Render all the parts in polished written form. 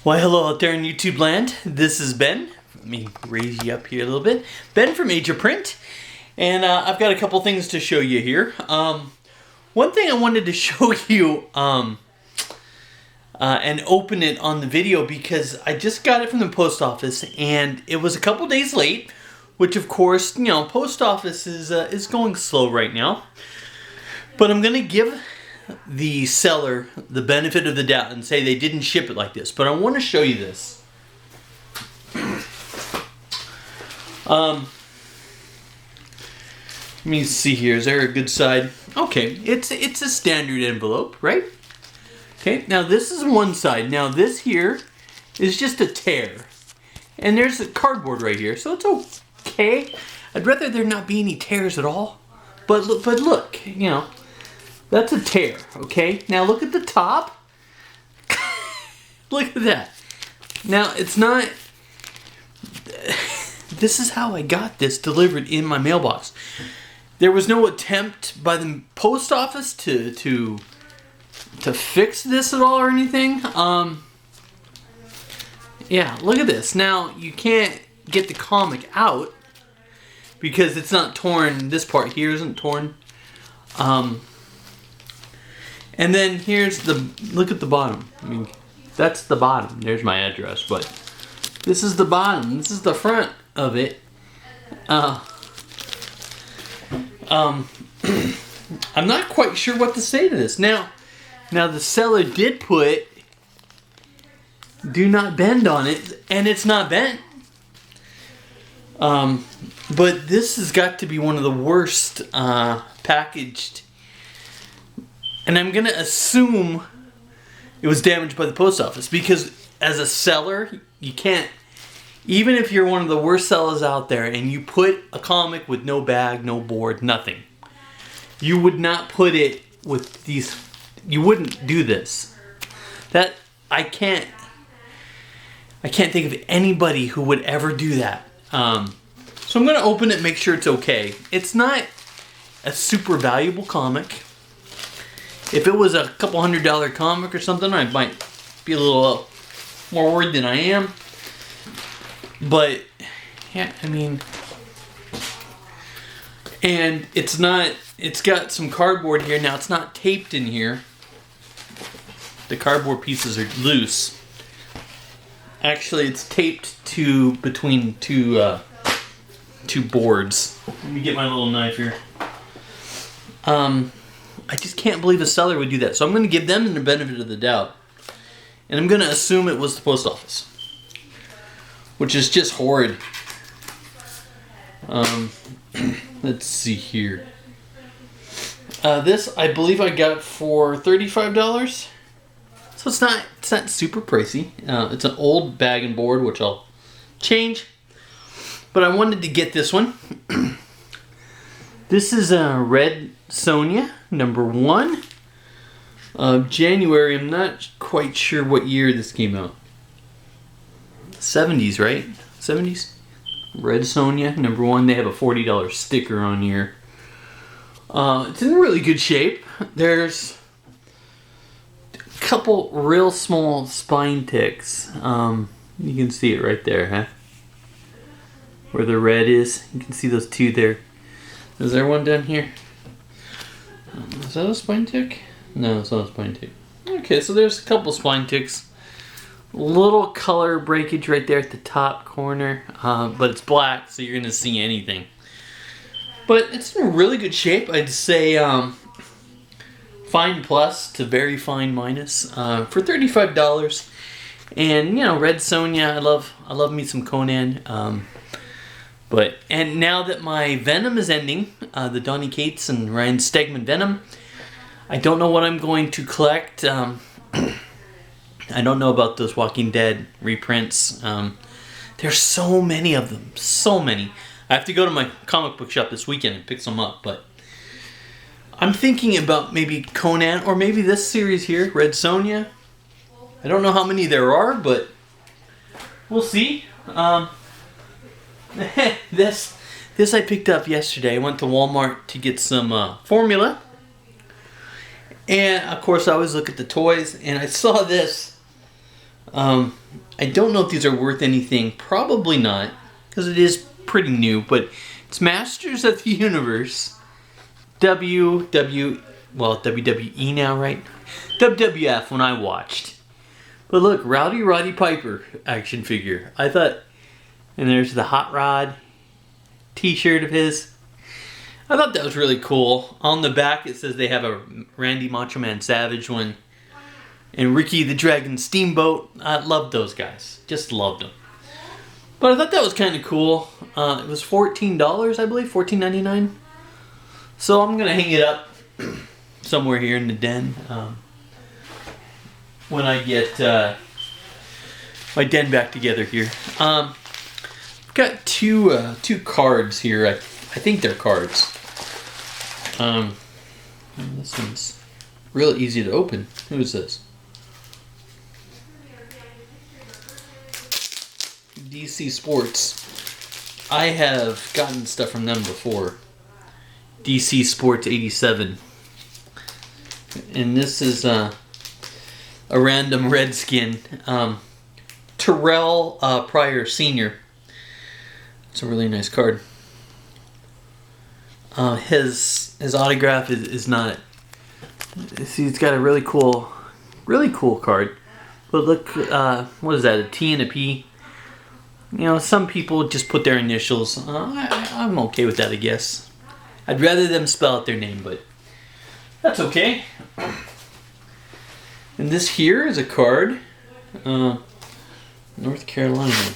Why, hello out there in YouTube land. This is Ben. Let me raise you up here a little bit. Ben from Age of Print. And I've got a couple things to show you here. One thing I wanted to show you and open it on the video because I just got it from the post office and it was a couple days late, which of course, you know, post office is going slow right now. But I'm going to give the seller the benefit of the doubt and say they didn't ship it like this. But I want to show you this. Let me see here. Is there a good side? Okay, it's a standard envelope, right? Okay, now this is one side. Now this here is just a tear. And there's a cardboard right here, so it's okay. I'd rather there not be any tears at all. But look, you know, that's a tear, okay? Now look at the top. Look at that. Now it's not... This is how I got this delivered in my mailbox. There was no attempt by the post office to fix this at all or anything. Yeah, look at this. Now you can't get the comic out because it's not torn. This part here isn't torn. And then here's the, look at the bottom. I mean, that's the bottom. There's my address, but this is the bottom. This is the front of it. I'm not quite sure what to say to this. Now the seller did put "do not bend" on it, and it's not bent. But this has got to be one of the worst packaged. And I'm going to assume it was damaged by the post office because as a seller, you can't, even if you're one of the worst sellers out there and you put a comic with no bag, no board, nothing, you would not put it with these, you wouldn't do this. That, I can't think of anybody who would ever do that. So I'm going to open it, make sure it's okay. It's not a super valuable comic. If it was a couple $100 comic or something, I might be a little more worried than I am. But, yeah, I mean... And it's not... It's got some cardboard here. Now, it's not taped in here. The cardboard pieces are loose. Actually, it's taped to between two boards. Let me get my little knife here. I just can't believe a seller would do that. So I'm going to give them the benefit of the doubt. And I'm going to assume it was the post office. Which is just horrid. Let's see here. This, I believe I got for $35. So it's not super pricey. It's an old bag and board, which I'll change. But I wanted to get this one. This is a Red Sonja, #1 of January. I'm not quite sure what year this came out. 70s, right? 70s? Red Sonja, #1. They have a $40 sticker on here. It's in really good shape. There's a couple real small spine ticks. You can see it right there, huh? Where the red is. You can see those two there. Is there one down here? Is that a spine tick? No, it's not a spine tick. Okay, so there's a couple spine ticks. Little color breakage right there at the top corner. But it's black, so you're going to see anything. But it's in really good shape. I'd say fine plus to very fine minus for $35. And, you know, Red Sonja, I love me some Conan. And now that my Venom is ending, the Donny Cates and Ryan Stegman Venom, I don't know what I'm going to collect. I don't know about those Walking Dead reprints. There's so many of them, so many. I have to go to my comic book shop this weekend and pick some up, but I'm thinking about maybe Conan or maybe this series here, Red Sonja. I don't know how many there are, but we'll see. This I picked up yesterday. I went to Walmart to get some formula. And of course I always look at the toys and I saw this I don't know if these are worth anything. Probably not, because it is pretty new. But it's Masters of the Universe, WWE now, right? WWF when I watched. But look, Rowdy Roddy Piper action figure. I thought, and there's the Hot Rod t-shirt of his. I thought that was really cool. On the back it says they have a Randy Macho Man Savage one. And Ricky the Dragon Steamboat. I loved those guys. Just loved them. But I thought that was kind of cool. It was $14, I believe. $14.99. So I'm going to hang it up somewhere here in the den. When I get my den back together here. I've got two cards here. I think they're cards. This one's real easy to open. Who is this? DC Sports. I have gotten stuff from them before. DC Sports 87. And this is a random Redskin. Terrell Pryor Sr. It's a really nice card. His autograph is not. See, it's got a really cool card. But look, what is that? A T and a P. You know, some people just put their initials. I'm okay with that, I guess. I'd rather them spell out their name, but that's okay. And this here is a card. North Carolina.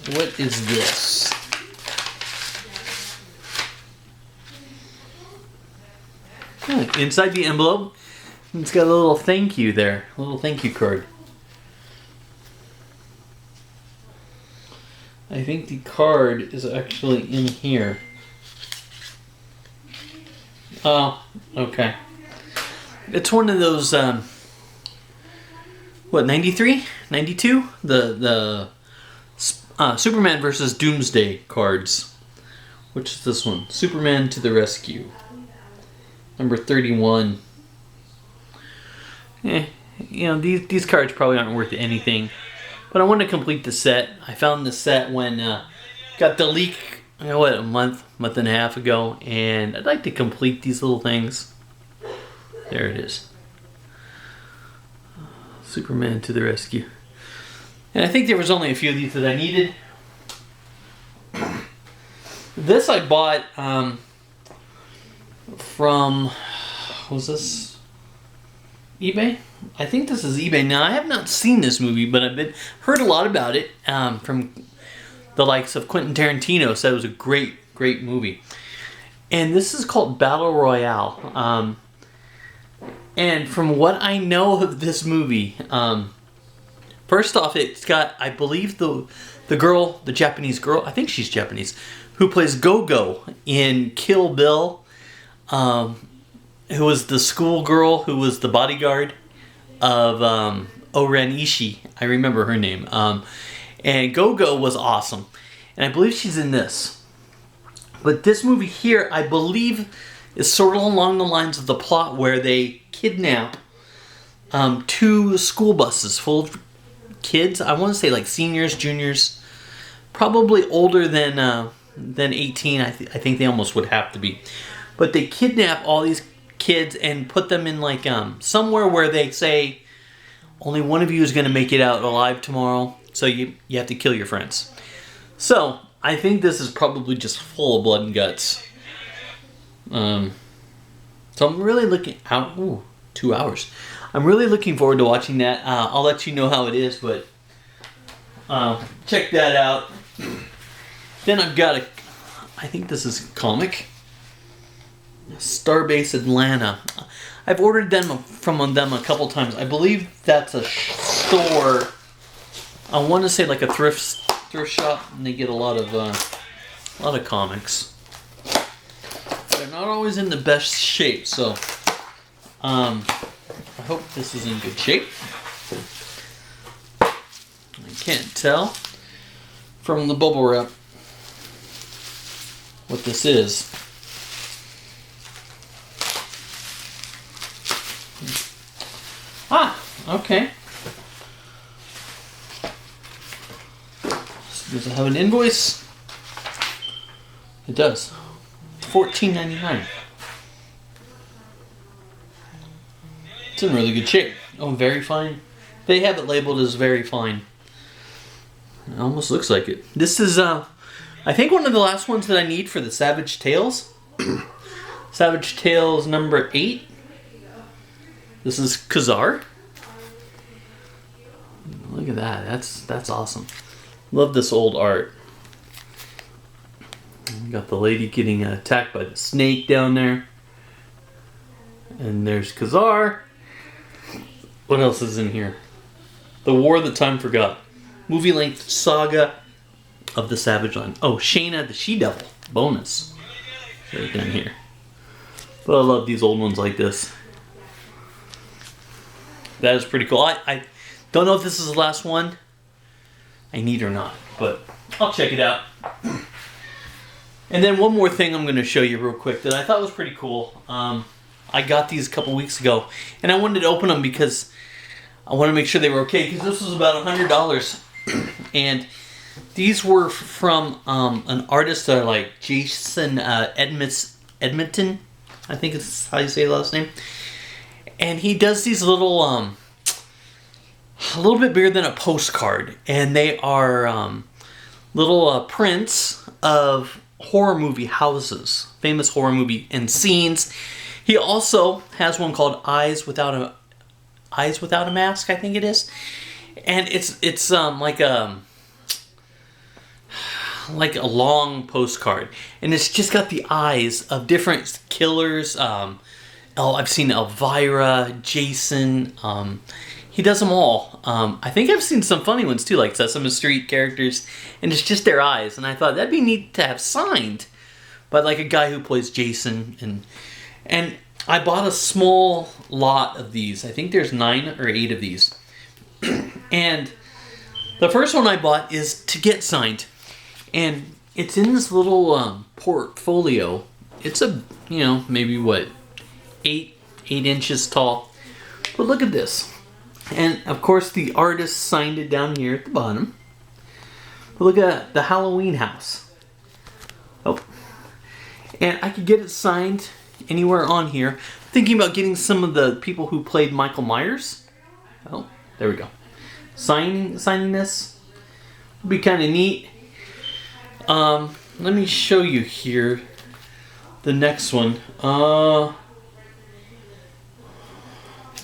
What is this? Inside the envelope, it's got a little thank you there. A little thank you card. I think the card is actually in here. Oh, okay. It's one of those, what, 93? 92? The Superman versus Doomsday cards. Which is this one? Superman to the Rescue. Number 31. You know, these cards probably aren't worth anything. But I want to complete the set. I found the set when got the leak, you know what, a month and a half ago, and I'd like to complete these little things. There it is. Superman to the Rescue. And I think there was only a few of these that I needed. This I bought from, what was this? eBay? I think this is eBay. Now, I have not seen this movie, but I've heard a lot about it from the likes of Quentin Tarantino. Said it was a great movie. And this is called Battle Royale. And from what I know of this movie, first off, it's got, I believe, the girl, the Japanese girl, I think she's Japanese, who plays Go-Go in Kill Bill, who was the schoolgirl who was the bodyguard of Oren Ishii. I remember her name. And Go-Go was awesome. And I believe she's in this. But this movie here, I believe, is sort of along the lines of the plot where they kidnap 2 school buses full of kids. I want to say like seniors, juniors, probably older than 18. I think they almost would have to be. But they kidnap all these kids and put them in like somewhere where they say only one of you is going to make it out alive tomorrow, so you have to kill your friends. So I think this is probably just full of blood and guts. So I'm really looking out. 2 hours. I'm really looking forward to watching that. I'll let you know how it is, but check that out. Then I've got I think this is a comic. Starbase Atlanta. I've ordered them from them a couple times. I believe that's a store. I want to say like a thrift shop, and they get a lot of comics. They're not always in the best shape, so I hope this is in good shape. I can't tell from the bubble wrap what this is. Ah, okay. Does it have an invoice? It does. $14.99. It's in really good shape. Oh, very fine. They have it labeled as very fine. It almost looks like it. This is, I think, one of the last ones that I need for the Savage Tales. Savage Tales number 8. This is Ka-Zar. Look at that. That's awesome. Love this old art. Got the lady getting attacked by the snake down there. And there's Ka-Zar. What else is in here? The War That Time Forgot. Movie-length saga of the Savage Land. Oh, Shayna the She-Devil. Bonus. Right down here. But I love these old ones like this. That is pretty cool. I don't know if this is the last one I need or not, but I'll check it out. And then one more thing I'm going to show you real quick that I thought was pretty cool. I got these a couple weeks ago, and I wanted to open them because I want to make sure they were okay, because this was about $100. And these were from an artist that I like, Jason Edmonton, I think it's how you say the last name. And he does these little, a little bit bigger than a postcard. And they are little prints of horror movie houses, famous horror movie and scenes. He also has one called Eyes Without a Mask, I think it is. And it's like a long postcard, and it's just got the eyes of different killers. I've seen Elvira, Jason. He does them all. I think I've seen some funny ones too, like Sesame Street characters, and it's just their eyes. And I thought that'd be neat to have signed by like a guy who plays Jason. And I bought a small lot of these. I think there's 9 or 8 of these. And the first one I bought is to get signed. And it's in this little portfolio. It's maybe what, 8 inches tall. But look at this. And of course the artist signed it down here at the bottom. But look at the Halloween house. Oh. And I could get it signed anywhere on here. Thinking about getting some of the people who played Michael Myers. Oh, there we go. Signing this would be kind of neat. Let me show you here the next one.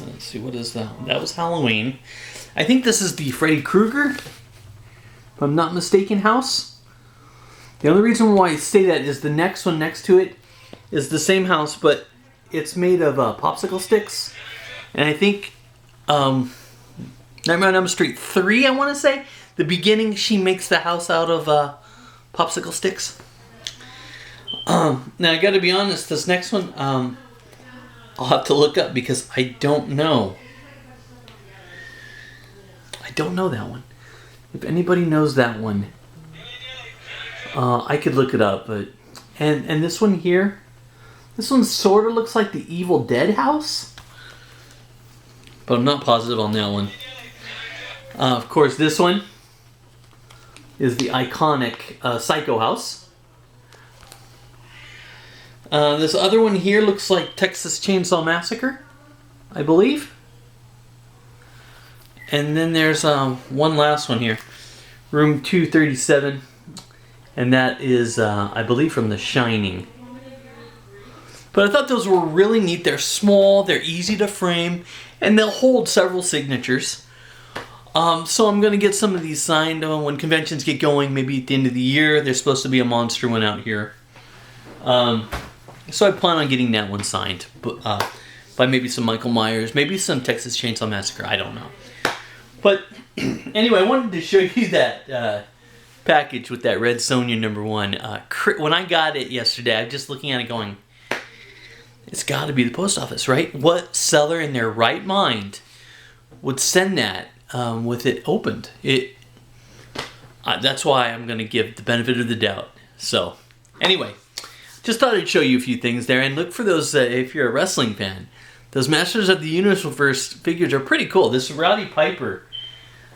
Let's see, what is that? That was Halloween. I think this is the Freddy Krueger, if I'm not mistaken, house. The only reason why I say that is the next one next to it is the same house, but it's made of popsicle sticks. And I think Nightmare on Elm Street 3, I want to say, the beginning, she makes the house out of popsicle sticks. Now I got to be honest, this next one I'll have to look up because I don't know. I don't know that one. If anybody knows that one, I could look it up. But and this one here, this one sort of looks like the Evil Dead house, but I'm not positive on that one. Of course, this one is the iconic Psycho house. This other one here looks like Texas Chainsaw Massacre, I believe. And then there's one last one here, room 237, and that is, I believe, from The Shining. But I thought those were really neat. They're small, they're easy to frame, and they'll hold several signatures. So I'm going to get some of these signed when conventions get going, maybe at the end of the year. There's supposed to be a monster one out here. So I plan on getting that one signed by maybe some Michael Myers, maybe some Texas Chainsaw Massacre, I don't know. But anyway, I wanted to show you that package with that Red Sonja #1. When I got it yesterday, I was just looking at it going, it's got to be the post office, right? What seller in their right mind would send that with it opened? That's why I'm going to give the benefit of the doubt. So anyway, just thought I'd show you a few things there, and look for those if you're a wrestling fan. Those Masters of the Universe figures are pretty cool. This Rowdy Piper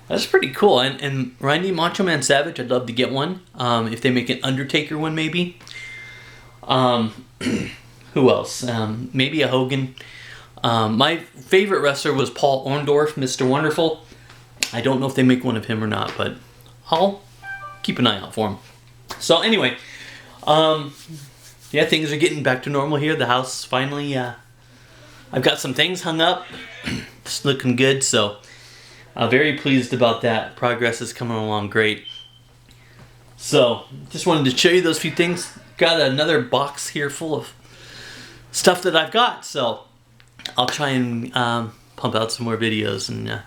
That's pretty cool. And Randy Macho Man Savage, I'd love to get one. If they make an Undertaker one, maybe. Who else? Maybe a Hogan. My favorite wrestler was Paul Orndorff, Mr. Wonderful. I don't know if they make one of him or not, but I'll keep an eye out for him. So anyway, yeah, things are getting back to normal here. The house finally, I've got some things hung up. It's looking good, so very pleased about that. Progress is coming along great. So just wanted to show you those few things. Got another box here full of stuff that I've got, so I'll try and pump out some more videos and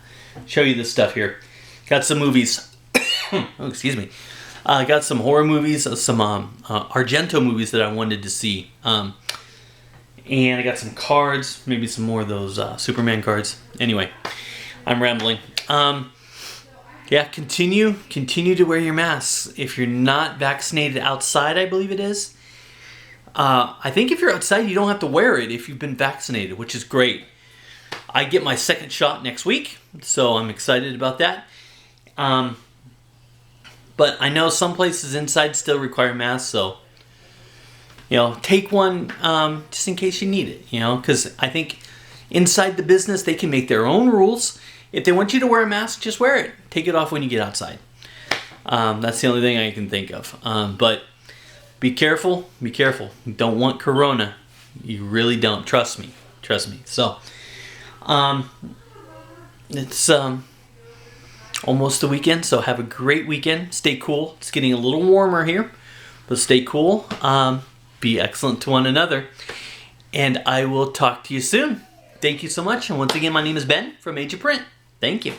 show you this stuff here. Got some movies. Oh, excuse me. Got some horror movies, some Argento movies that I wanted to see. And I got some cards, maybe some more of those Superman cards. Anyway, I'm rambling. Yeah, continue to wear your masks. If you're not vaccinated outside, I believe it is. I think if you're outside, you don't have to wear it if you've been vaccinated, which is great. I get my second shot next week, so I'm excited about that. But I know some places inside still require masks, so, you know, take one just in case you need it, you know, because I think inside the business, they can make their own rules. If they want you to wear a mask, just wear it. Take it off when you get outside. That's the only thing I can think of. But be careful. Be careful. You don't want corona. You really don't. Trust me. Trust me. So, it's almost the weekend, so have a great weekend. Stay cool. It's getting a little warmer here, but stay cool. Be excellent to one another. And I will talk to you soon. Thank you so much. And once again, my name is Ben from Age of Print. Thank you.